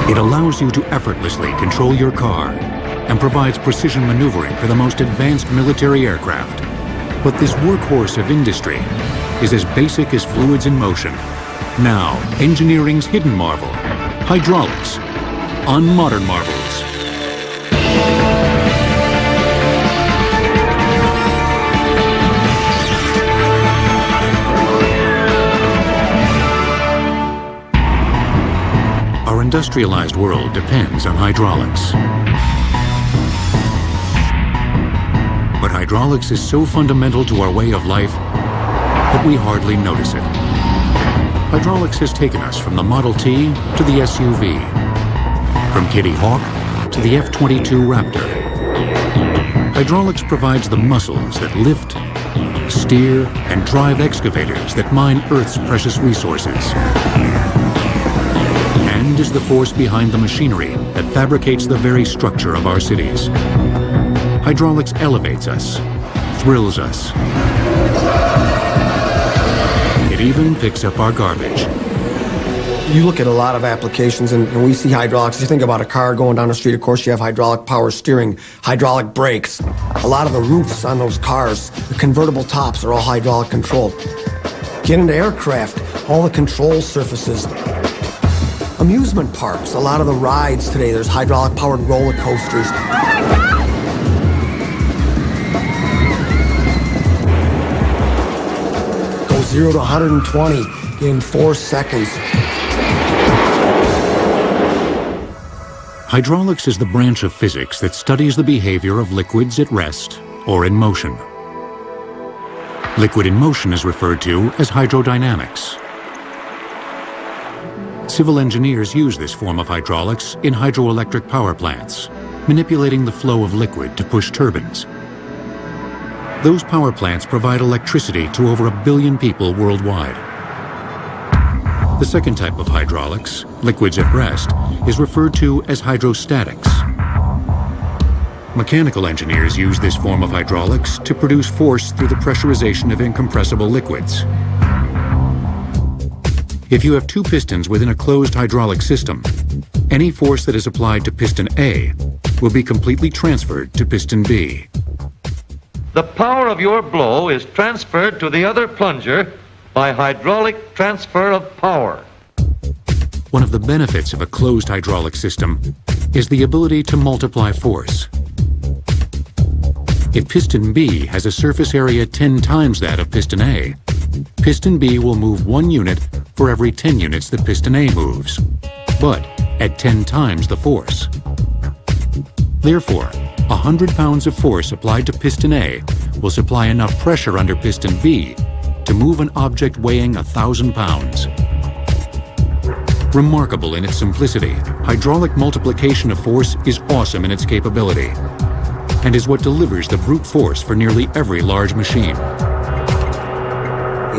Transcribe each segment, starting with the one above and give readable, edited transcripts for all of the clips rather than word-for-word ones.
It allows you to effortlessly control your car and provides precision maneuvering for the most advanced military aircraft. But this workhorse of industry is as basic as fluids in motion. Now, engineering's hidden marvel, hydraulics, on Modern Marvels. Our industrialized world depends on hydraulics. But hydraulics is so fundamental to our way of life that we hardly notice it. Hydraulics has taken us from the Model T to the SUV, from Kitty Hawk to the F-22 Raptor. Hydraulics provides the muscles that lift, steer, and drive excavators that mine Earth's precious resources. And is the force behind the machinery that fabricates the very structure of our cities. Hydraulics elevates us, thrills us. It even picks up our garbage. You look at a lot of applications and we see hydraulics. You think about a car going down the street, of course you have hydraulic power steering, hydraulic brakes. A lot of the roofs on those cars, the convertible tops are all hydraulic controlled. Get into aircraft, all the control surfaces. Amusement parks, a lot of the rides today, there's hydraulic powered roller coasters. Go 0 to 120 in 4 seconds. Hydraulics is the branch of physics that studies the behavior of liquids at rest or in motion. Liquid in motion is referred to as hydrodynamics. Civil engineers use this form of hydraulics in hydroelectric power plants, manipulating the flow of liquid to push turbines. Those power plants provide electricity to over 1 billion people worldwide. The second type of hydraulics, liquids at rest, is referred to as hydrostatics. Mechanical engineers use this form of hydraulics to produce force through the pressurization of incompressible liquids. If you have 2 pistons within a closed hydraulic system, any force that is applied to piston A will be completely transferred to piston B. The power of your blow is transferred to the other plunger by hydraulic transfer of power. One of the benefits of a closed hydraulic system is the ability to multiply force. If piston B has a surface area 10 times that of piston A, piston B will move 1 unit for every 10 units that piston A moves, but at 10 times the force. Therefore, 100 pounds of force applied to piston A will supply enough pressure under piston B to move an object weighing 1,000 pounds. Remarkable in its simplicity, hydraulic multiplication of force is awesome in its capability and is what delivers the brute force for nearly every large machine.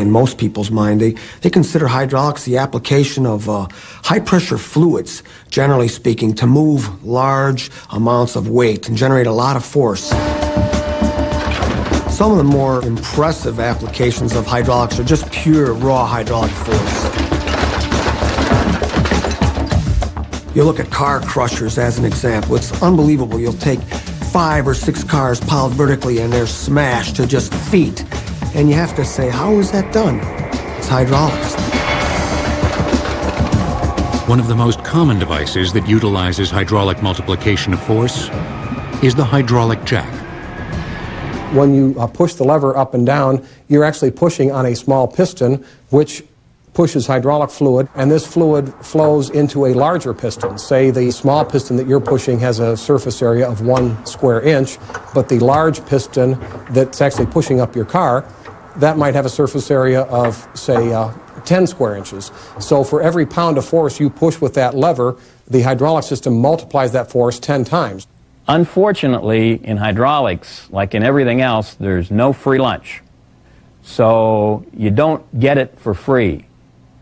In most people's mind, they consider hydraulics the application of high-pressure fluids, generally speaking, to move large amounts of weight and generate a lot of force. Some of the more impressive applications of hydraulics are just pure, raw hydraulic force. You look at car crushers as an example. It's unbelievable. You'll take 5 or 6 cars piled vertically and they're smashed to just feet. And you have to say, how is that done? It's hydraulics. One of the most common devices that utilizes hydraulic multiplication of force is the hydraulic jack. When you push the lever up and down, you're actually pushing on a small piston, which pushes hydraulic fluid, and this fluid flows into a larger piston. Say the small piston that you're pushing has a surface area of 1 square inch, but the large piston that's actually pushing up your car, that might have a surface area of, say, 10 square inches. So for every pound of force you push with that lever, the hydraulic system multiplies that force 10 times. Unfortunately, in hydraulics, like in everything else, there's no free lunch. So you don't get it for free.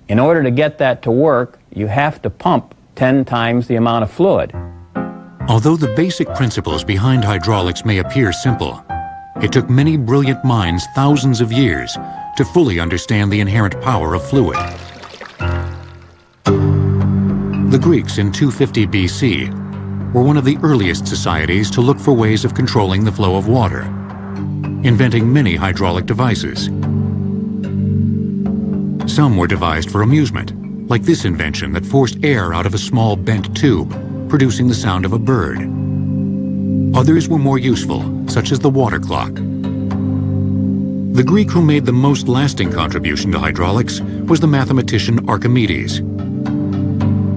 In order to get that to work, you have to pump 10 times the amount of fluid. Although the basic principles behind hydraulics may appear simple, it took many brilliant minds thousands of years to fully understand the inherent power of fluid. The Greeks in 250 BC were one of the earliest societies to look for ways of controlling the flow of water, inventing many hydraulic devices. Some were devised for amusement, like this invention that forced air out of a small bent tube, producing the sound of a bird. Others were more useful, such as the water clock. The Greek who made the most lasting contribution to hydraulics was the mathematician Archimedes,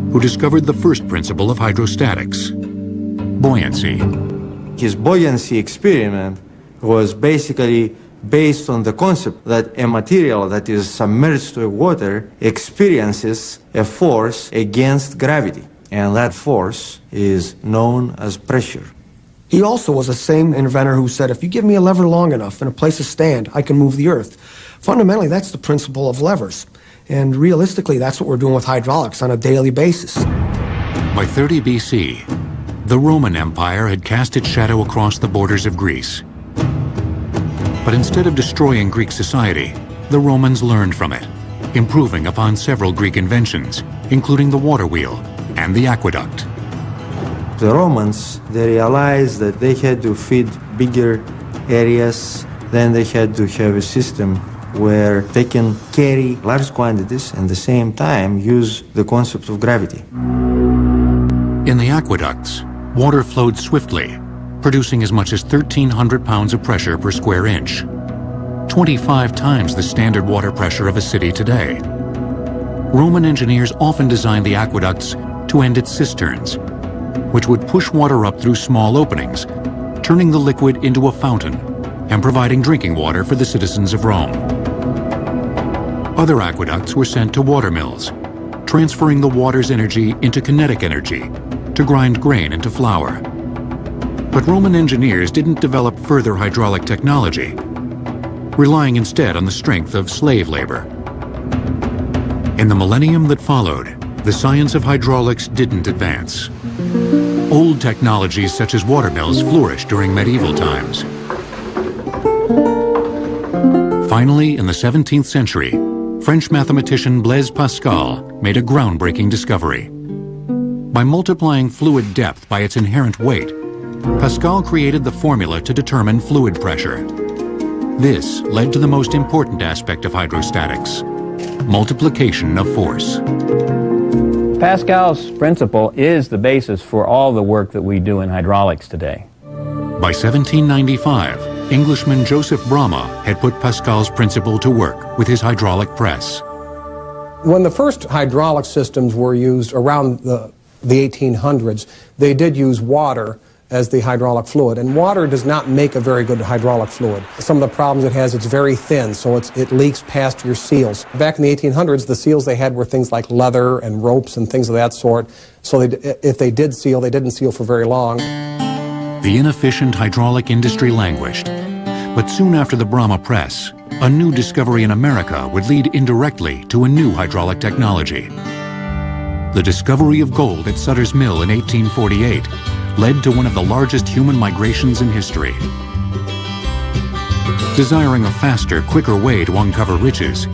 who discovered the first principle of hydrostatics, buoyancy. His buoyancy experiment was basically based on the concept that a material that is submerged to water experiences a force against gravity, and that force is known as pressure. He also was the same inventor who said, if you give me a lever long enough and a place to stand, I can move the earth. Fundamentally, that's the principle of levers. And realistically, that's what we're doing with hydraulics on a daily basis. By 30 BC, the Roman Empire had cast its shadow across the borders of Greece. But instead of destroying Greek society, the Romans learned from it, improving upon several Greek inventions, including the water wheel and the aqueduct. The Romans, they realized that they had to feed bigger areas, then they had to have a system where they can carry large quantities and at the same time use the concept of gravity. In the aqueducts, water flowed swiftly, producing as much as 1,300 pounds of pressure per square inch, 25 times the standard water pressure of a city today. Roman engineers often designed the aqueducts to end at cisterns, which would push water up through small openings, turning the liquid into a fountain and providing drinking water for the citizens of Rome. Other aqueducts were sent to water mills, transferring the water's energy into kinetic energy to grind grain into flour. But Roman engineers didn't develop further hydraulic technology, relying instead on the strength of slave labor. In the millennium that followed, the science of hydraulics didn't advance. Old technologies such as water mills flourished during medieval times. Finally, in the 17th century, French mathematician Blaise Pascal made a groundbreaking discovery. By multiplying fluid depth by its inherent weight, Pascal created the formula to determine fluid pressure. This led to the most important aspect of hydrostatics: multiplication of force. Pascal's principle is the basis for all the work that we do in hydraulics today. By 1795, Englishman Joseph Bramah had put Pascal's principle to work with his hydraulic press. When the first hydraulic systems were used around the 1800s, they did use water as the hydraulic fluid, and water does not make a very good hydraulic fluid. Some of the problems it has, it's very thin, so it leaks past your seals. Back in the 1800s, the seals they had were things like leather and ropes and things of that sort, so if they did seal, they didn't seal for very long. The inefficient hydraulic industry languished, but soon after the Bramah press, a new discovery in America would lead indirectly to a new hydraulic technology. The discovery of gold at Sutter's Mill in 1848 led to one of the largest human migrations in history. Desiring a faster, quicker way to uncover riches,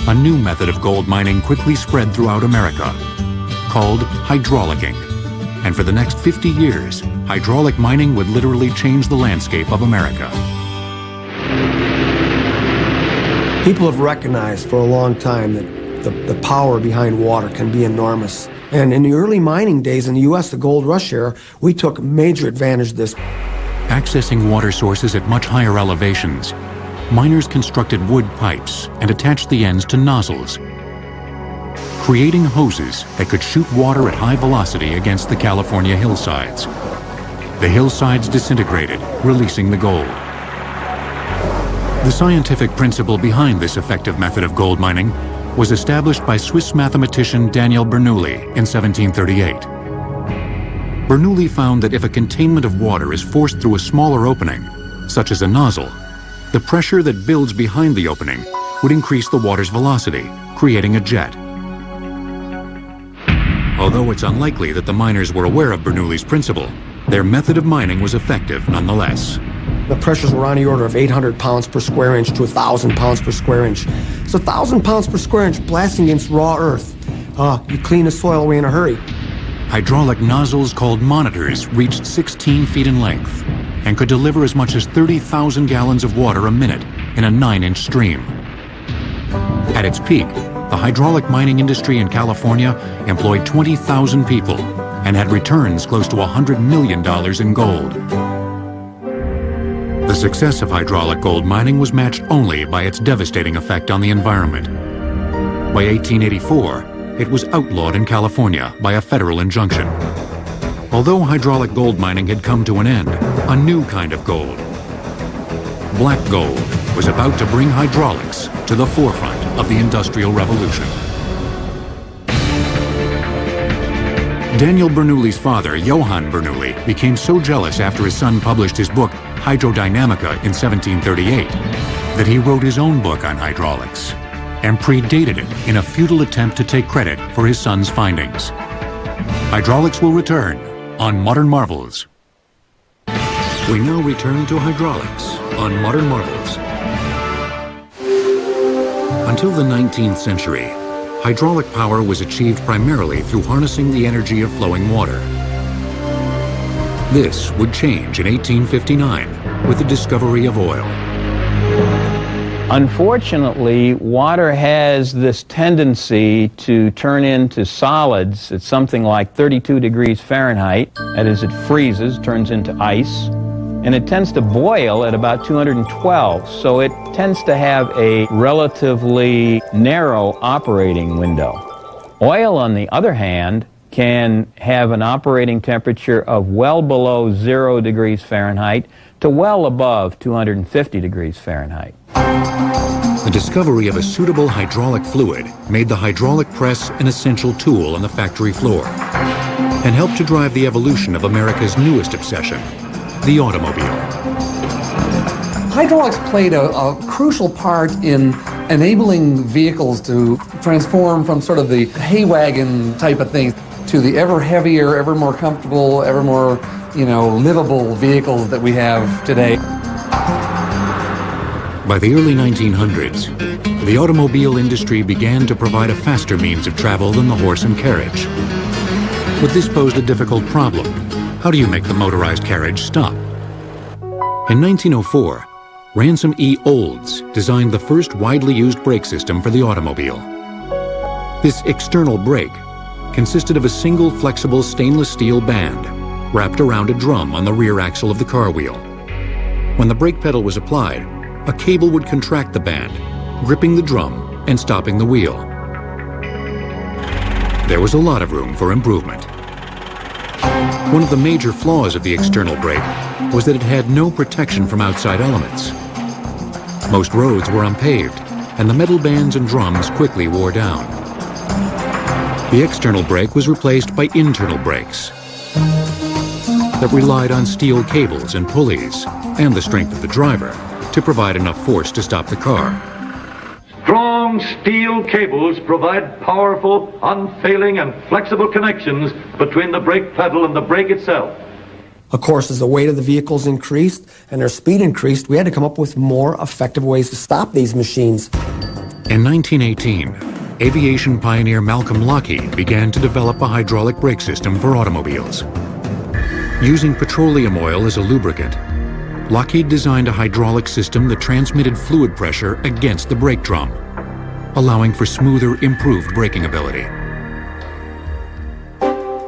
a new method of gold mining quickly spread throughout America, called hydraulicking. And for the next 50 years, hydraulic mining would literally change the landscape of America. People have recognized for a long time that the power behind water can be enormous. And in the early mining days in the U.S., the gold rush era, we took major advantage of this. Accessing water sources at much higher elevations, miners constructed wood pipes and attached the ends to nozzles, creating hoses that could shoot water at high velocity against the California hillsides. The hillsides disintegrated, releasing the gold. The scientific principle behind this effective method of gold mining was established by Swiss mathematician Daniel Bernoulli in 1738. Bernoulli found that if a containment of water is forced through a smaller opening, such as a nozzle, the pressure that builds behind the opening would increase the water's velocity, creating a jet. Although it's unlikely that the miners were aware of Bernoulli's principle, their method of mining was effective nonetheless. The pressures were on the order of 800 pounds per square inch to 1,000 pounds per square inch. So 1,000 pounds per square inch blasting against raw earth. you clean the soil away in a hurry. Hydraulic nozzles called monitors reached 16 feet in length and could deliver as much as 30,000 gallons of water a minute in a 9-inch stream. At its peak, the hydraulic mining industry in California employed 20,000 people and had returns close to $100 million in gold. The success of hydraulic gold mining was matched only by its devastating effect on the environment. By 1884, it was outlawed in California by a federal injunction. Although hydraulic gold mining had come to an end, a new kind of gold, black gold, was about to bring hydraulics to the forefront of the Industrial Revolution. Daniel Bernoulli's father, Johann Bernoulli, became so jealous after his son published his book Hydrodynamica in 1738 that he wrote his own book on hydraulics and predated it in a futile attempt to take credit for his son's findings. Hydraulics will return on Modern Marvels. We now return to hydraulics on Modern Marvels. Until the 19th century, hydraulic power was achieved primarily through harnessing the energy of flowing water. This would change in 1859 with the discovery of oil. Unfortunately, water has this tendency to turn into solids at something like 32 degrees Fahrenheit. That is, it freezes, turns into ice, and it tends to boil at about 212. So it tends to have a relatively narrow operating window. Oil, on the other hand, can have an operating temperature of well below 0 degrees Fahrenheit to well above 250 degrees Fahrenheit. The discovery of a suitable hydraulic fluid made the hydraulic press an essential tool on the factory floor and helped to drive the evolution of America's newest obsession, the automobile. Hydraulics played a crucial part in enabling vehicles to transform from sort of the hay wagon type of thing to the ever heavier, ever more comfortable, ever more, livable vehicles that we have today. By the early 1900s, the automobile industry began to provide a faster means of travel than the horse and carriage. But this posed a difficult problem. How do you make the motorized carriage stop? In 1904, Ransom E. Olds designed the first widely used brake system for the automobile. This external brake consisted of a single flexible stainless steel band wrapped around a drum on the rear axle of the car wheel. When the brake pedal was applied, a cable would contract the band, gripping the drum and stopping the wheel. There was a lot of room for improvement. One of the major flaws of the external brake was that it had no protection from outside elements. Most roads were unpaved, and the metal bands and drums quickly wore down. The external brake was replaced by internal brakes that relied on steel cables and pulleys and the strength of the driver to provide enough force to stop the car. Strong steel cables provide powerful, unfailing, and flexible connections between the brake pedal and the brake itself. Of course, as the weight of the vehicles increased and their speed increased, we had to come up with more effective ways to stop these machines. In 1918, aviation pioneer Malcolm Lockheed began to develop a hydraulic brake system for automobiles. Using petroleum oil as a lubricant, Lockheed designed a hydraulic system that transmitted fluid pressure against the brake drum, allowing for smoother, improved braking ability.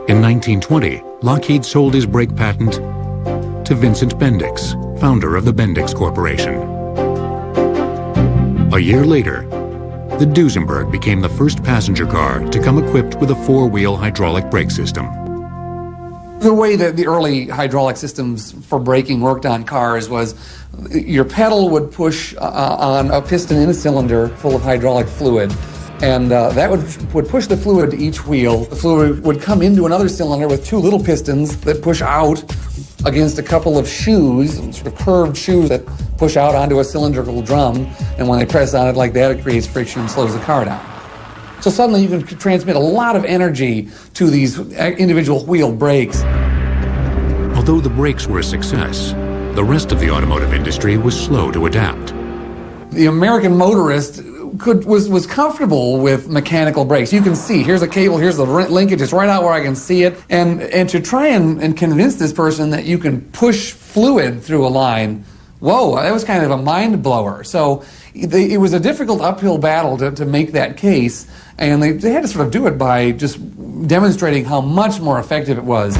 In 1920, Lockheed sold his brake patent to Vincent Bendix, founder of the Bendix Corporation. A year later, the Duesenberg became the first passenger car to come equipped with a four-wheel hydraulic brake system. The way that the early hydraulic systems for braking worked on cars was your pedal would push on a piston in a cylinder full of hydraulic fluid, and that would push the fluid to each wheel. The fluid would come into another cylinder with two little pistons that push out against a couple of shoes, sort of curved shoes that push out onto a cylindrical drum, and when they press on it like that, it creates friction and slows the car down. So suddenly you can transmit a lot of energy to these individual wheel brakes. Although the brakes were a success, the rest of the automotive industry was slow to adapt. The American motorist was comfortable with mechanical brakes. You can see, here's a cable, here's the linkage, it's right out where I can see it. And to try and convince this person that you can push fluid through a line, whoa, that was kind of a mind blower. So it was a difficult uphill battle to make that case, and they had to sort of do it by just demonstrating how much more effective it was.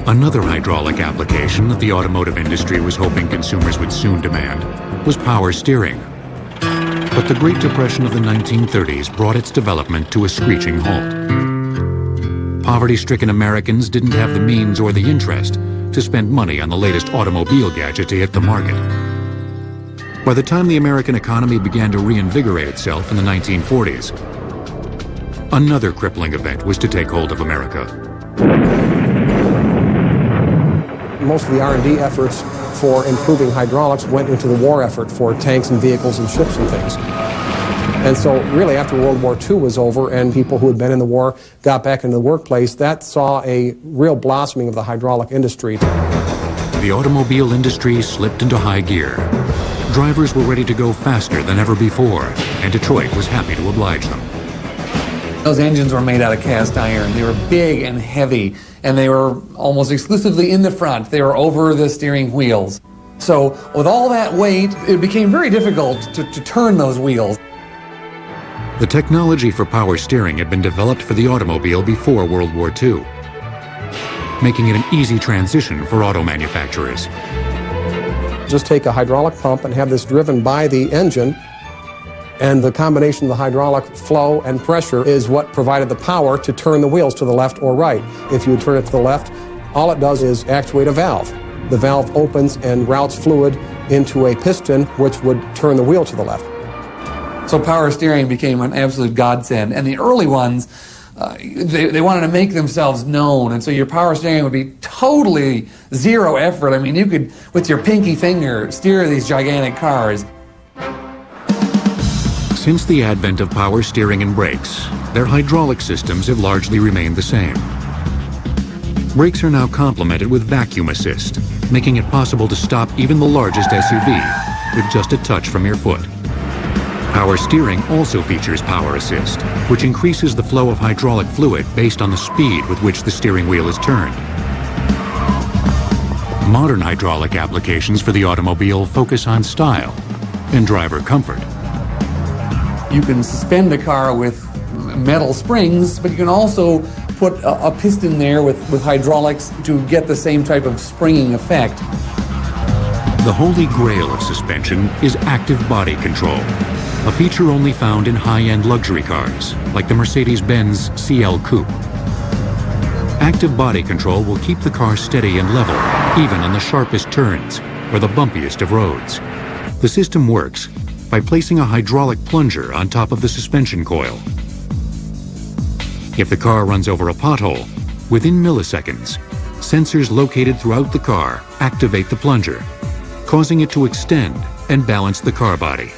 Another hydraulic application that the automotive industry was hoping consumers would soon demand was power steering. But the Great Depression of the 1930s brought its development to a screeching halt. Poverty-stricken Americans didn't have the means or the interest to spend money on the latest automobile gadget to hit the market. By the time the American economy began to reinvigorate itself in the 1940s, another crippling event was to take hold of America. Most of the R&D efforts for improving hydraulics went into the war effort for tanks and vehicles and ships and things. And so really after World War II was over and people who had been in the war got back into the workplace, that saw a real blossoming of the hydraulic industry. The automobile industry slipped into high gear. Drivers were ready to go faster than ever before, and Detroit was happy to oblige them. Those engines were made out of cast iron. They were big and heavy, and they were almost exclusively in the front. They were over the steering wheels. So with all that weight, it became very difficult to turn those wheels. The technology for power steering had been developed for the automobile before World War II, making it an easy transition for auto manufacturers. Just take a hydraulic pump and have this driven by the engine, and the combination of the hydraulic flow and pressure is what provided the power to turn the wheels to the left or right. If you turn it to the left, all it does is actuate a valve. The valve opens and routes fluid into a piston, which would turn the wheel to the left. So power steering became an absolute godsend. And the early ones, they wanted to make themselves known, and so your power steering would be totally zero effort. I mean, you could, with your pinky finger, steer these gigantic cars. Since the advent of power steering and brakes, their hydraulic systems have largely remained the same. Brakes are now complemented with vacuum assist, making it possible to stop even the largest SUV with just a touch from your foot. Power steering also features power assist, which increases the flow of hydraulic fluid based on the speed with which the steering wheel is turned. Modern hydraulic applications for the automobile focus on style and driver comfort. You can suspend a car with metal springs, but you can also put a piston there with hydraulics to get the same type of springing effect. The holy grail of suspension is active body control, a feature only found in high-end luxury cars, like the Mercedes-Benz CL Coupe. Active body control will keep the car steady and level, even on the sharpest turns or the bumpiest of roads. The system works by placing a hydraulic plunger on top of the suspension coil. If the car runs over a pothole, within milliseconds, sensors located throughout the car activate the plunger, causing it to extend and balance the car body.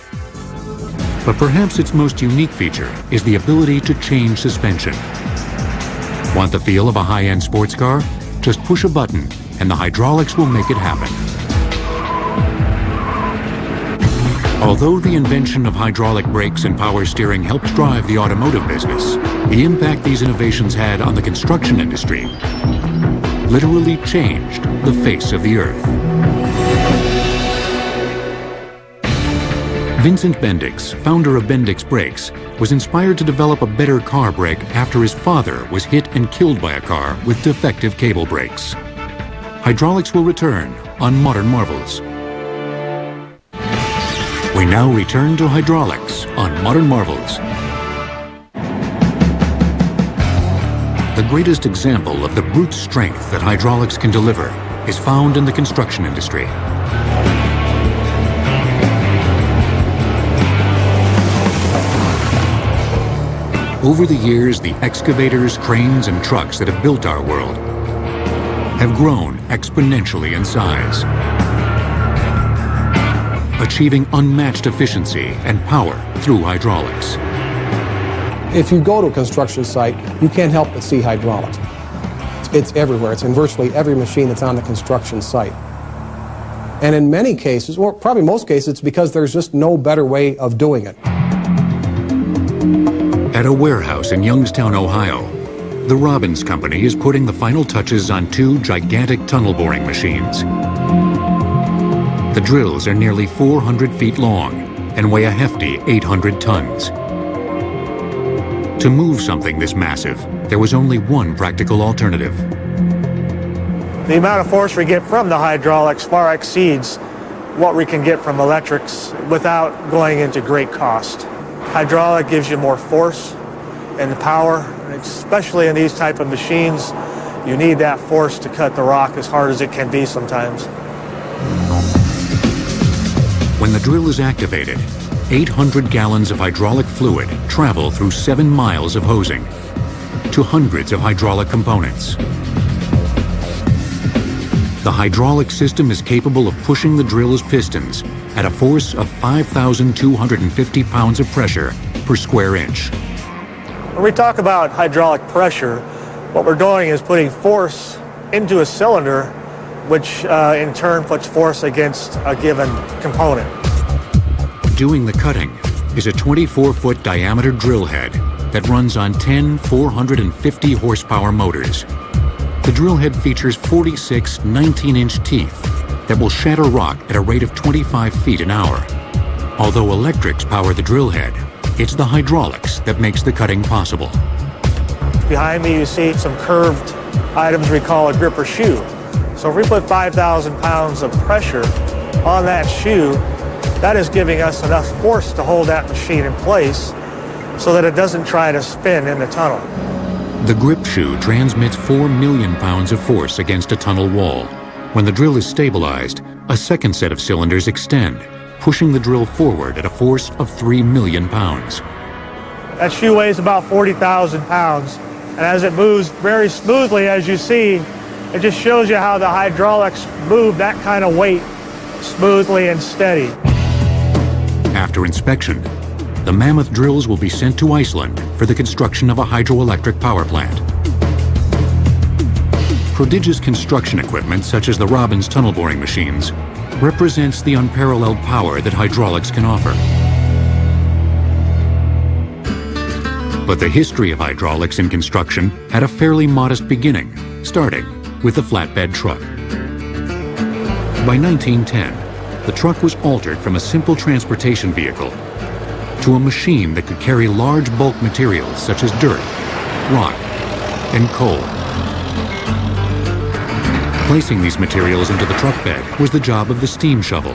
But perhaps its most unique feature is the ability to change suspension. Want the feel of a high-end sports car? Just push a button and the hydraulics will make it happen. Although the invention of hydraulic brakes and power steering helped drive the automotive business, the impact these innovations had on the construction industry literally changed the face of the earth. Vincent Bendix, founder of Bendix Brakes, was inspired to develop a better car brake after his father was hit and killed by a car with defective cable brakes. Hydraulics will return on Modern Marvels. We now return to hydraulics on Modern Marvels. The greatest example of the brute strength that hydraulics can deliver is found in the construction industry. Over the years, the excavators, cranes, and trucks that have built our world have grown exponentially in size, achieving unmatched efficiency and power through hydraulics. If you go to a construction site, you can't help but see hydraulics. It's everywhere. It's in virtually every machine that's on the construction site. And in many cases, or probably most cases, it's because there's just no better way of doing it. At a warehouse in Youngstown, Ohio, the Robbins Company is putting the final touches on two gigantic tunnel boring machines. The drills are nearly 400 feet long and weigh a hefty 800 tons. To move something this massive, there was only one practical alternative. The amount of force we get from the hydraulics far exceeds what we can get from electrics without going into great cost. Hydraulic gives you more force and power, especially in these type of machines. You need that force to cut the rock as hard as it can be sometimes. When the drill is activated, 800 gallons of hydraulic fluid travel through 7 miles of hosing to hundreds of hydraulic components. The hydraulic system is capable of pushing the drill's pistons at a force of 5,250 pounds of pressure per square inch. When we talk about hydraulic pressure, what we're doing is putting force into a cylinder, which in turn puts force against a given component. Doing the cutting is a 24-foot diameter drill head that runs on 10 450 horsepower motors. The drill head features 46 19-inch teeth that will shatter rock at a rate of 25 feet an hour. Although electrics power the drill head, it's the hydraulics that makes the cutting possible. Behind me you see some curved items we call a gripper shoe. So if we put 5,000 pounds of pressure on that shoe, that is giving us enough force to hold that machine in place so that it doesn't try to spin in the tunnel. The grip shoe transmits 4 million pounds of force against a tunnel wall. When the drill is stabilized, a second set of cylinders extend, pushing the drill forward at a force of 3 million pounds. That shoe weighs about 40,000 pounds, and as it moves very smoothly, as you see, it just shows you how the hydraulics move that kind of weight smoothly and steady. After inspection, the mammoth drills will be sent to Iceland for the construction of a hydroelectric power plant. Prodigious construction equipment, such as the Robbins tunnel boring machines, represents the unparalleled power that hydraulics can offer. But the history of hydraulics in construction had a fairly modest beginning, starting with the flatbed truck. By 1910, the truck was altered from a simple transportation vehicle to a machine that could carry large bulk materials such as dirt, rock, and coal. Placing these materials into the truck bed was the job of the steam shovel.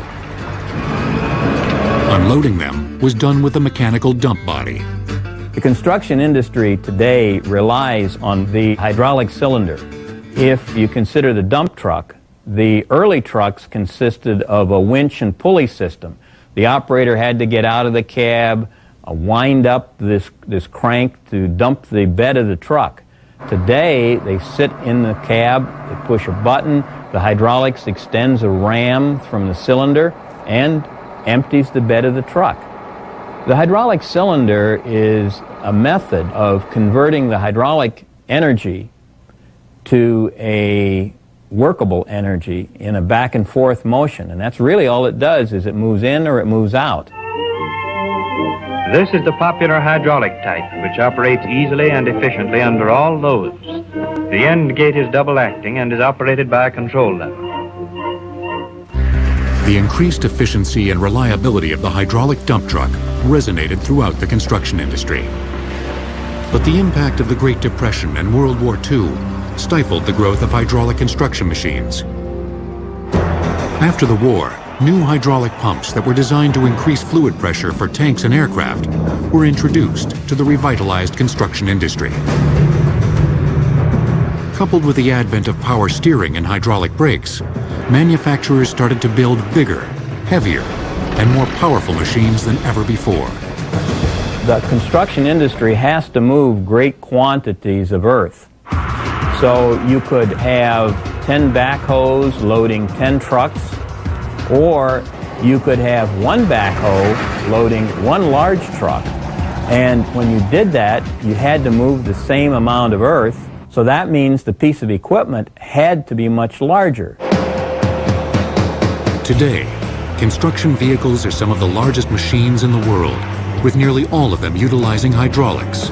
Unloading them was done with a mechanical dump body. The construction industry today relies on the hydraulic cylinder. If you consider the dump truck, the early trucks consisted of a winch and pulley system. The operator had to get out of the cab, wind up this crank to dump the bed of the truck. Today, they sit in the cab, they push a button, the hydraulics extends a ram from the cylinder and empties the bed of the truck. The hydraulic cylinder is a method of converting the hydraulic energy to a workable energy in a back and forth motion, and that's really all it does, is it moves in or it moves out. This is the popular hydraulic type, which operates easily and efficiently under all loads. The end gate is double acting and is operated by a control lever. The increased efficiency and reliability of the hydraulic dump truck resonated throughout the construction industry. But the impact of the Great Depression and World War II stifled the growth of hydraulic construction machines. After the war, new hydraulic pumps that were designed to increase fluid pressure for tanks and aircraft were introduced to the revitalized construction industry. Coupled with the advent of power steering and hydraulic brakes, manufacturers started to build bigger, heavier, and more powerful machines than ever before. The construction industry has to move great quantities of earth. So you could have 10 backhoes loading 10 trucks, or you could have one backhoe loading one large truck. And when you did that, you had to move the same amount of earth, so that means the piece of equipment had to be much larger. Today, construction vehicles are some of the largest machines in the world, with nearly all of them utilizing hydraulics,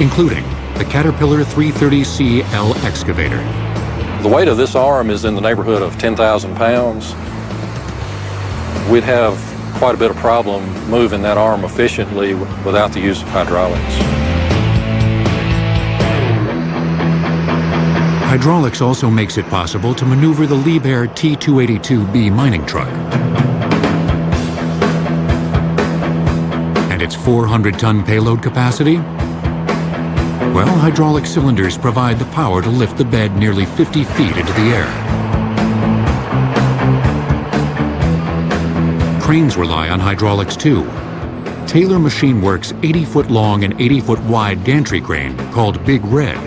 including the Caterpillar 330CL excavator. The weight of this arm is in the neighborhood of 10,000 pounds. We'd have quite a bit of problem moving that arm efficiently without the use of hydraulics. Hydraulics also makes it possible to maneuver the Liebherr T282B mining truck and its 400-ton payload capacity. Well, hydraulic cylinders provide the power to lift the bed nearly 50 feet into the air. Cranes rely on hydraulics too. Taylor Machine Works' 80-foot long and 80-foot wide gantry crane, called Big Red,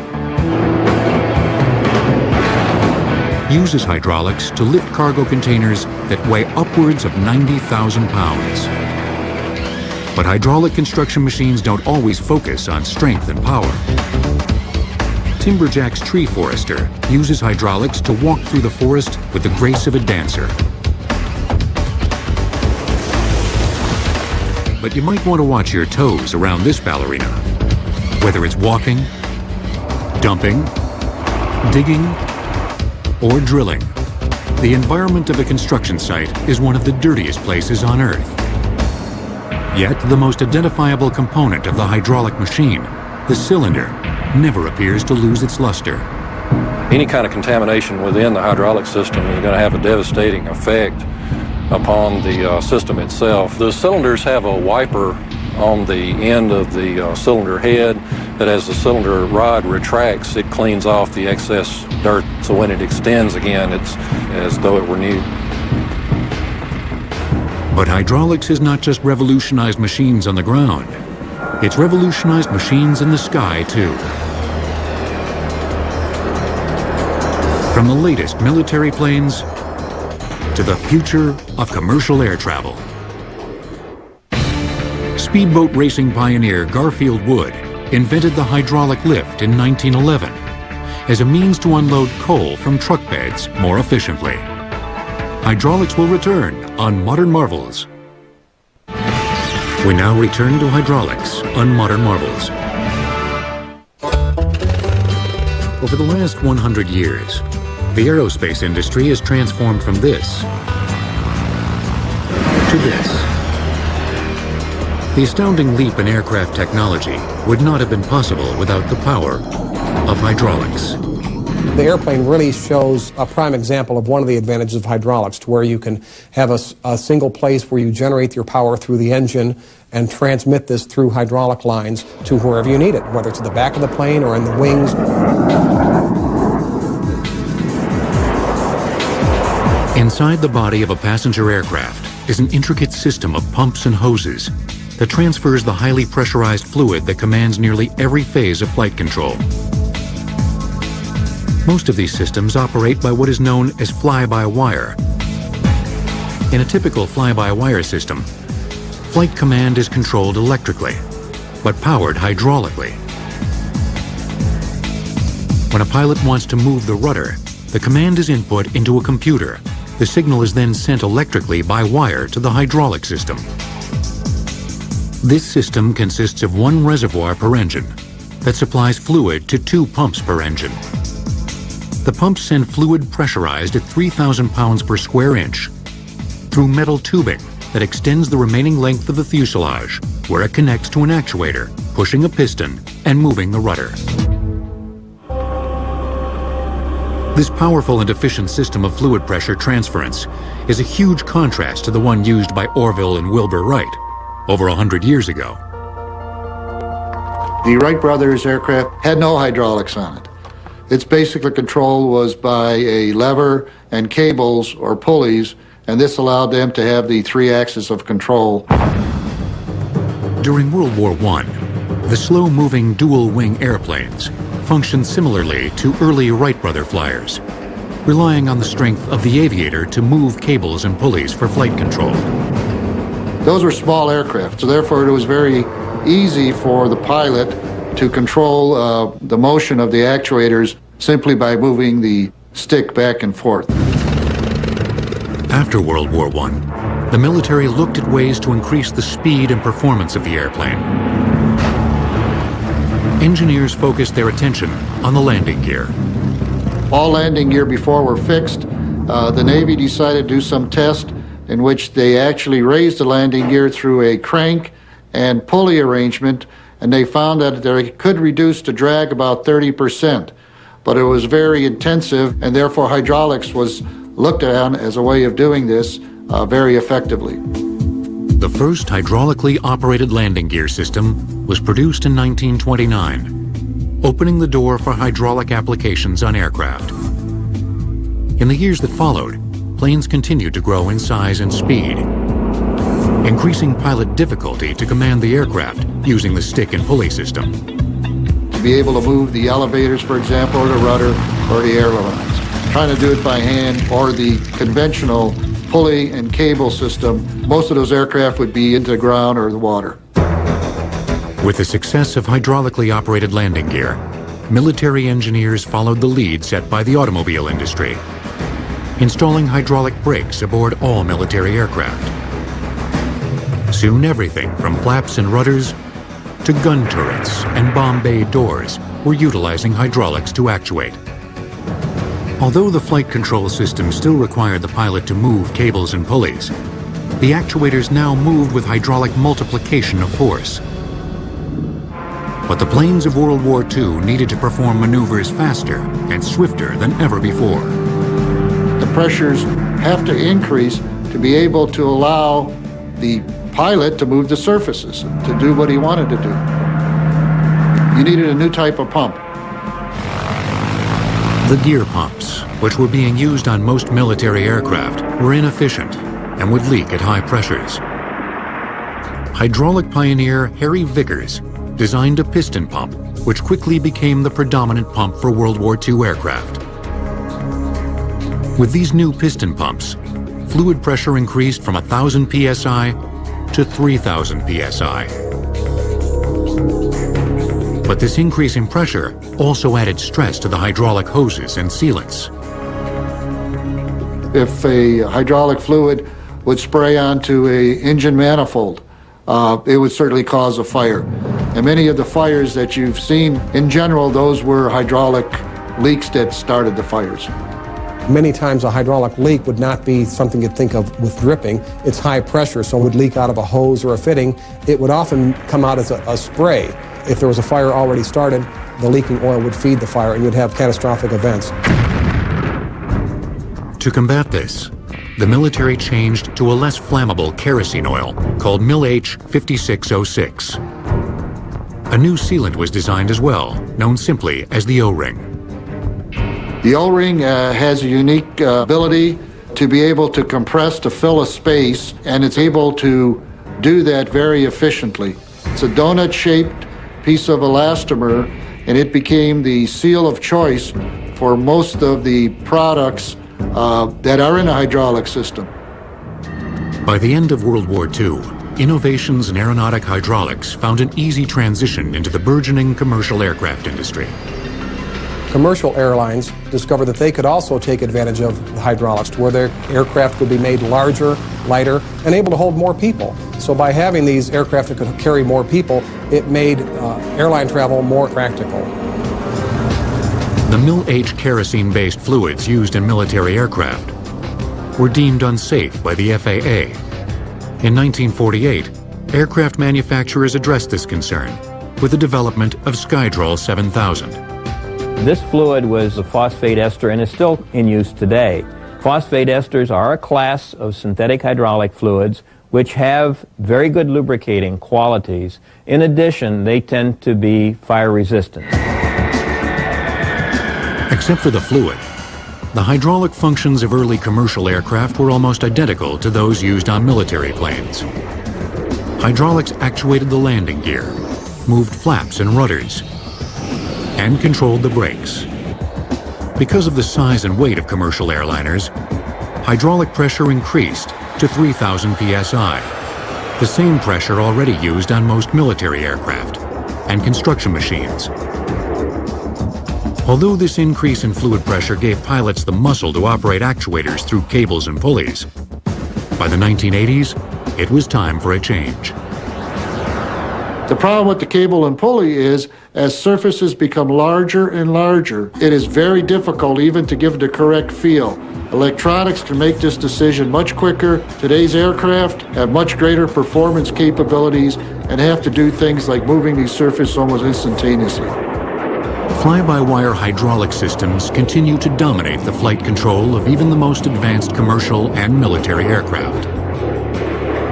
uses hydraulics to lift cargo containers that weigh upwards of 90,000 pounds. But hydraulic construction machines don't always focus on strength and power. Timberjack's tree forester uses hydraulics to walk through the forest with the grace of a dancer. But you might want to watch your toes around this ballerina. Whether it's walking, dumping, digging, or drilling, the environment of a construction site is one of the dirtiest places on Earth. Yet the most identifiable component of the hydraulic machine, the cylinder, never appears to lose its luster. Any kind of contamination within the hydraulic system is going to have a devastating effect upon the system itself. The cylinders have a wiper on the end of the cylinder head that as the cylinder rod retracts, it cleans off the excess dirt. So when it extends again, it's as though it were new. But hydraulics has not just revolutionized machines on the ground. It's revolutionized machines in the sky, too. From the latest military planes to the future of commercial air travel. Speedboat racing pioneer Garfield Wood invented the hydraulic lift in 1911 as a means to unload coal from truck beds more efficiently. Hydraulics will return on Modern Marvels. We now return to hydraulics on Modern Marvels. Over the last 100 years, the aerospace industry has transformed from this to this. The astounding leap in aircraft technology would not have been possible without the power of hydraulics. The airplane really shows a prime example of one of the advantages of hydraulics, to where you can have a single place where you generate your power through the engine and transmit this through hydraulic lines to wherever you need it, whether it's at the back of the plane or in the wings. Inside the body of a passenger aircraft is an intricate system of pumps and hoses that transfers the highly pressurized fluid that commands nearly every phase of flight control. Most of these systems operate by what is known as fly-by-wire. In a typical fly-by-wire system, flight command is controlled electrically, but powered hydraulically. When a pilot wants to move the rudder, the command is input into a computer. The signal is then sent electrically by wire to the hydraulic system. This system consists of one reservoir per engine that supplies fluid to 2 pumps per engine. The pumps send fluid pressurized at 3,000 pounds per square inch through metal tubing that extends the remaining length of the fuselage, where it connects to an actuator, pushing a piston and moving the rudder. This powerful and efficient system of fluid pressure transference is a huge contrast to the one used by Orville and Wilbur Wright over 100 years ago. The Wright brothers aircraft had no hydraulics on it. Its basic control was by a lever and cables or pulleys, and this allowed them to have the 3 axes of control. During World War I, the slow-moving dual-wing airplanes functioned similarly to early Wright brother flyers, relying on the strength of the aviator to move cables and pulleys for flight control. Those were small aircraft, so therefore it was very easy for the pilot to control the motion of the actuators simply by moving the stick back and forth. After World War I, the military looked at ways to increase the speed and performance of the airplane. Engineers focused their attention on the landing gear. All landing gear before were fixed. The Navy decided to do some test in which they actually raised the landing gear through a crank and pulley arrangement, and they found that they could reduce the drag about 30%. But it was very intensive, and therefore hydraulics was looked at as a way of doing this very effectively. The first hydraulically operated landing gear system was produced in 1929, opening the door for hydraulic applications on aircraft. In the years that followed, planes continued to grow in size and speed, increasing pilot difficulty to command the aircraft using the stick and pulley system. To be able to move the elevators, for example, or the rudder, or the ailerons. Trying to do it by hand or the conventional pulley and cable system, most of those aircraft would be into the ground or the water. With the success of hydraulically operated landing gear, military engineers followed the lead set by the automobile industry, installing hydraulic brakes aboard all military aircraft. Soon everything from flaps and rudders to gun turrets and bomb bay doors were utilizing hydraulics to actuate. Although the flight control system still required the pilot to move cables and pulleys, the actuators now moved with hydraulic multiplication of force. But the planes of World War II needed to perform maneuvers faster and swifter than ever before. The pressures have to increase to be able to allow the pilot to move the surfaces, to do what he wanted to do. You needed a new type of pump. The gear pumps, which were being used on most military aircraft, were inefficient and would leak at high pressures. Hydraulic pioneer Harry Vickers designed a piston pump, which quickly became the predominant pump for World War II aircraft. With these new piston pumps, fluid pressure increased from 1,000 psi to 3,000 psi. But this increase in pressure also added stress to the hydraulic hoses and sealants. If a hydraulic fluid would spray onto an engine manifold, it would certainly cause a fire. And many of the fires that you've seen, in general, those were hydraulic leaks that started the fires. Many times a hydraulic leak would not be something you'd think of with dripping. It's high pressure, so it would leak out of a hose or a fitting. It would often come out as a spray. If there was a fire already started, the leaking oil would feed the fire and you'd have catastrophic events. To combat this, the military changed to a less flammable kerosene oil called Mil-H 5606. A new sealant was designed as well, known simply as the O-ring. The O-ring has a unique ability to be able to compress to fill a space, and it's able to do that very efficiently. It's a donut-shaped piece of elastomer, and it became the seal of choice for most of the products that are in a hydraulic system. By the end of World War II, innovations in aeronautic hydraulics found an easy transition into the burgeoning commercial aircraft industry. Commercial airlines discovered that they could also take advantage of the hydraulics to where their aircraft could be made larger, lighter, and able to hold more people. So by having these aircraft that could carry more people, it made airline travel more practical. The Mil-H kerosene-based fluids used in military aircraft were deemed unsafe by the FAA. In 1948, aircraft manufacturers addressed this concern with the development of Skydrol 7000. This fluid was a phosphate ester and is still in use today. Phosphate esters are a class of synthetic hydraulic fluids which have very good lubricating qualities. In addition, they tend to be fire resistant. Except for the fluid, the hydraulic functions of early commercial aircraft were almost identical to those used on military planes. Hydraulics actuated the landing gear, moved flaps and rudders, and controlled the brakes. Because of the size and weight of commercial airliners, hydraulic pressure increased to 3,000 psi, the same pressure already used on most military aircraft and construction machines. Although this increase in fluid pressure gave pilots the muscle to operate actuators through cables and pulleys, By the 1980s, it was time for a change. The problem with the cable and pulley is, as surfaces become larger and larger, it is very difficult even to give the correct feel. Electronics can make this decision much quicker. Today's aircraft have much greater performance capabilities and have to do things like moving these surfaces almost instantaneously. Fly-by-wire hydraulic systems continue to dominate the flight control of even the most advanced commercial and military aircraft.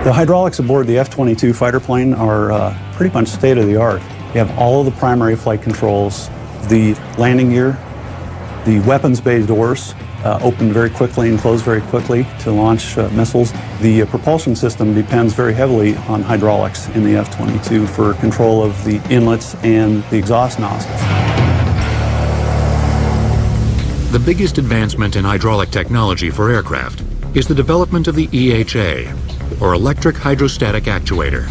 The hydraulics aboard the F-22 fighter plane are pretty much state-of-the-art. You have all of the primary flight controls, the landing gear, the weapons bay doors open very quickly and close very quickly to launch missiles. The propulsion system depends very heavily on hydraulics in the F-22 for control of the inlets and the exhaust nozzles. The biggest advancement in hydraulic technology for aircraft is the development of the EHA, or Electric Hydrostatic Actuator.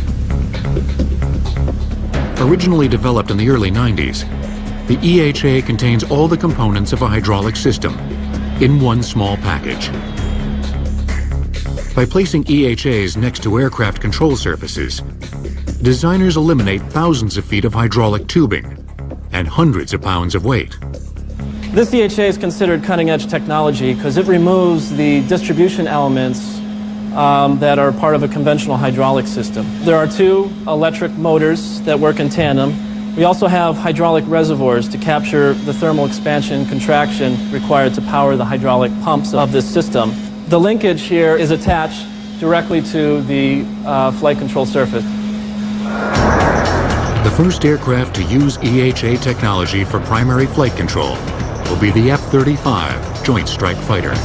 Originally developed in the early 90s, the EHA contains all the components of a hydraulic system in one small package. By placing EHAs next to aircraft control surfaces, designers eliminate thousands of feet of hydraulic tubing and hundreds of pounds of weight. This EHA is considered cutting-edge technology because it removes the distribution elements that are part of a conventional hydraulic system. There are two electric motors that work in tandem. We also have hydraulic reservoirs to capture the thermal expansion and contraction required to power the hydraulic pumps of this system. The linkage here is attached directly to the flight control surface. The first aircraft to use EHA technology for primary flight control will be the F-35 Joint Strike Fighter.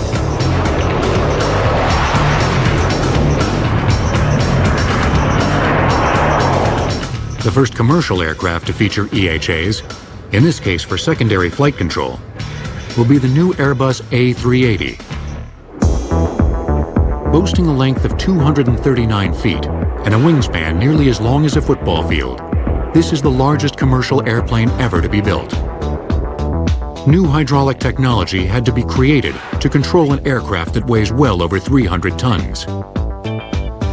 The first commercial aircraft to feature EHAs, in this case for secondary flight control, will be the new Airbus A380. Boasting a length of 239 feet and a wingspan nearly as long as a football field, this is the largest commercial airplane ever to be built. New hydraulic technology had to be created to control an aircraft that weighs well over 300 tons.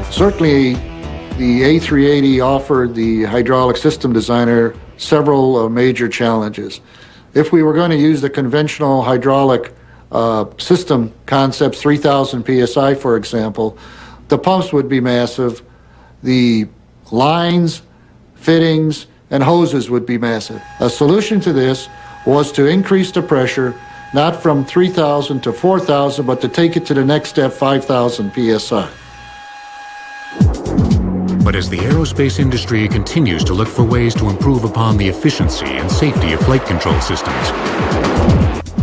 Certainly, the A380 offered the hydraulic system designer several major challenges. If we were going to use the conventional hydraulic system concepts, 3,000 psi, for example, the pumps would be massive, the lines, fittings, and hoses would be massive. A solution to this was to increase the pressure, not from 3,000 to 4,000, but to take it to the next step, 5,000 psi. But as the aerospace industry continues to look for ways to improve upon the efficiency and safety of flight control systems,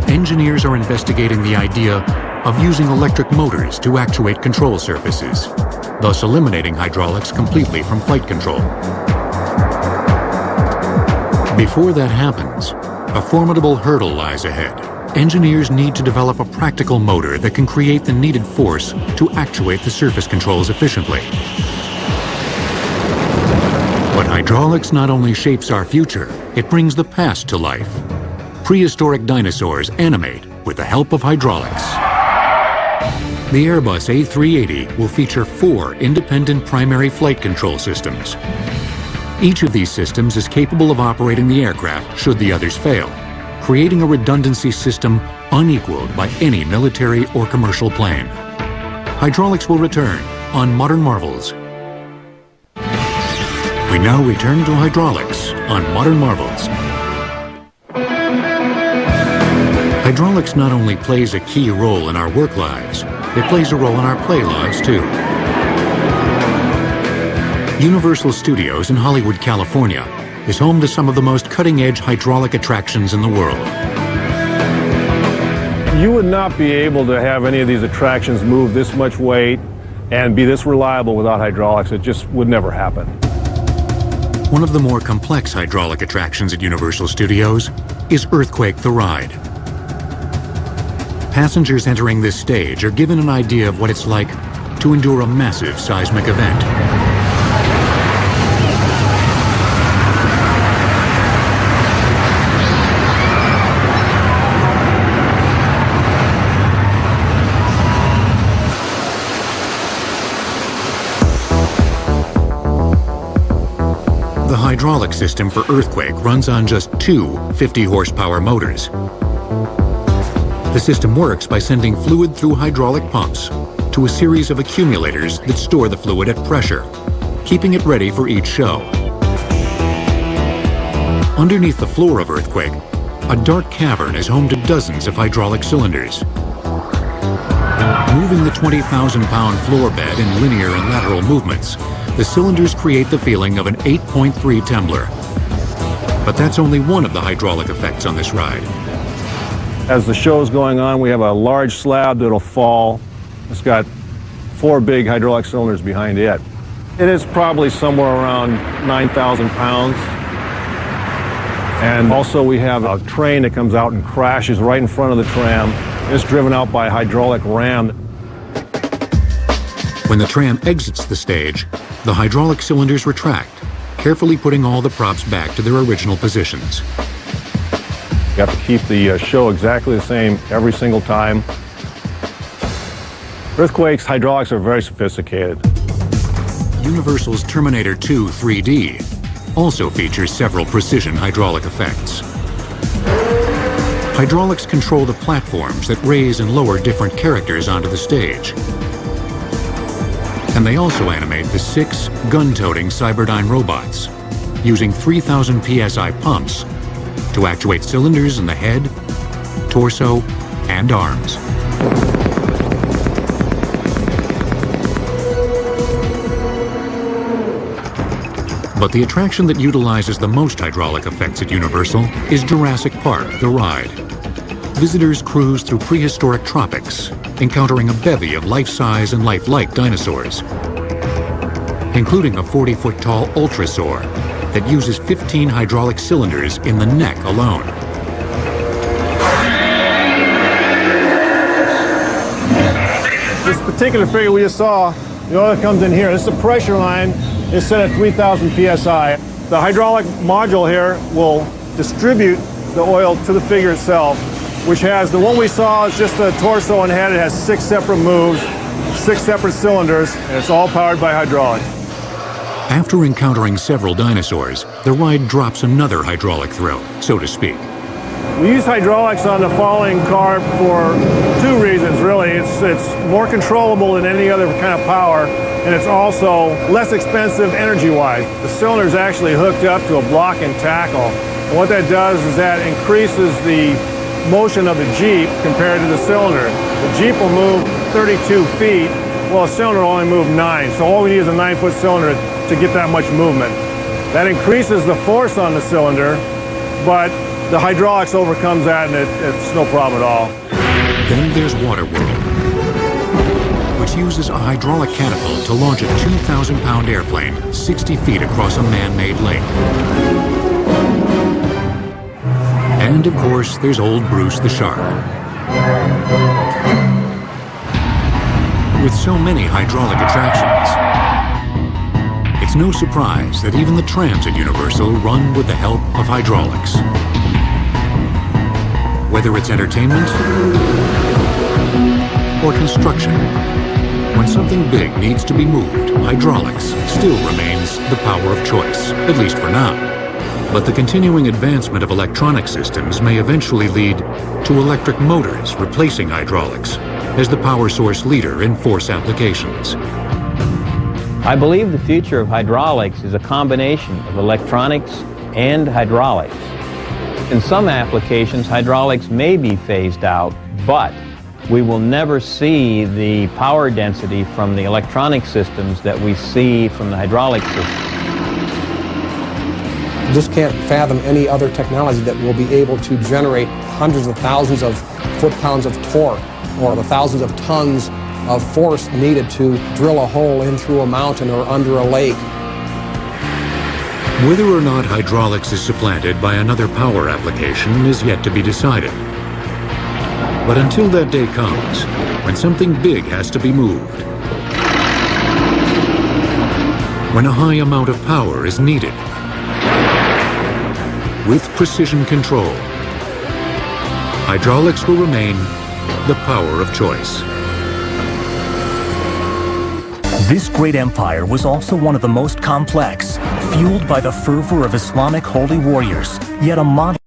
engineers are investigating the idea of using electric motors to actuate control surfaces, thus eliminating hydraulics completely from flight control. Before that happens, a formidable hurdle lies ahead. Engineers need to develop a practical motor that can create the needed force to actuate the surface controls efficiently. But hydraulics not only shapes our future, it brings the past to life. Prehistoric dinosaurs animate with the help of hydraulics. The Airbus A380 will feature 4 independent primary flight control systems. Each of these systems is capable of operating the aircraft should the others fail, creating a redundancy system unequaled by any military or commercial plane. Hydraulics will return on Modern Marvels. We now return to hydraulics on Modern Marvels. Hydraulics not only plays a key role in our work lives, it plays a role in our play lives too. Universal Studios in Hollywood, California is home to some of the most cutting-edge hydraulic attractions in the world. You would not be able to have any of these attractions move this much weight and be this reliable without hydraulics. It just would never happen. One of the more complex hydraulic attractions at Universal Studios is Earthquake the Ride. Passengers entering this stage are given an idea of what it's like to endure a massive seismic event. hydraulic system for earthquake runs on just two 50-horsepower motors. The system works by sending fluid through hydraulic pumps to a series of accumulators that store the fluid at pressure, keeping it ready for each show. Underneath the floor of earthquake, a dark cavern is home to dozens of hydraulic cylinders. Moving the 20,000-pound floor bed in linear and lateral movements, the cylinders create the feeling of an 8.3 tumbler. But that's only one of the hydraulic effects on this ride. As the show's going on, we have a large slab that'll fall. It's got 4 big hydraulic cylinders behind it. It is probably somewhere around 9,000 pounds. And also we have a train that comes out and crashes right in front of the tram. It's driven out by a hydraulic ram. When the tram exits the stage, the hydraulic cylinders retract, carefully putting all the props back to their original positions. You have to keep the show exactly the same every single time. Earthquakes, hydraulics are very sophisticated. Universal's Terminator 2 3D also features several precision hydraulic effects. Hydraulics control the platforms that raise and lower different characters onto the stage. And they also animate the 6 gun-toting Cyberdyne robots, using 3,000 psi pumps to actuate cylinders in the head, torso, and arms. But the attraction that utilizes the most hydraulic effects at Universal is Jurassic Park, the ride. Visitors cruise through prehistoric tropics, encountering a bevy of life-size and lifelike dinosaurs, including a 40-foot-tall ultrasaur that uses 15 hydraulic cylinders in the neck alone. This particular figure we just saw, the oil that comes in here, this is a pressure line. It's set at 3,000 psi. The hydraulic module here will distribute the oil to the figure itself, which has, the one we saw is just the torso and head. It has 6 separate moves, 6 separate cylinders, and it's all powered by hydraulics. After encountering several dinosaurs, the ride drops another hydraulic thrill, so to speak. We use hydraulics on the following car for 2 reasons, really. It's more controllable than any other kind of power, and it's also less expensive energy-wise. The cylinder is actually hooked up to a block and tackle, and what that does is that increases the motion of the Jeep compared to the cylinder. The Jeep will move 32 feet, while a cylinder will only move 9, so all we need is a 9-foot cylinder to get that much movement. That increases the force on the cylinder, but the hydraulics overcomes that, and it's no problem at all. Then there's Waterworld, which uses a hydraulic catapult to launch a 2,000-pound airplane 60 feet across a man-made lake. And, of course, there's old Bruce the Shark. With so many hydraulic attractions, it's no surprise that even the trams at Universal run with the help of hydraulics. Whether it's entertainment or construction, when something big needs to be moved, hydraulics still remains the power of choice, at least for now. But the continuing advancement of electronic systems may eventually lead to electric motors replacing hydraulics as the power source leader in force applications. I believe the future of hydraulics is a combination of electronics and hydraulics. In some applications, hydraulics may be phased out, but we will never see the power density from the electronic systems that we see from the hydraulic systems. Just can't fathom any other technology that will be able to generate hundreds of thousands of foot-pounds of torque or the thousands of tons of force needed to drill a hole in through a mountain or under a lake. Whether or not hydraulics is supplanted by another power application is yet to be decided. But until that day comes, when something big has to be moved, when a high amount of power is needed, with precision control, hydraulics will remain the power of choice. This great empire was also one of the most complex, fueled by the fervor of Islamic holy warriors, yet a model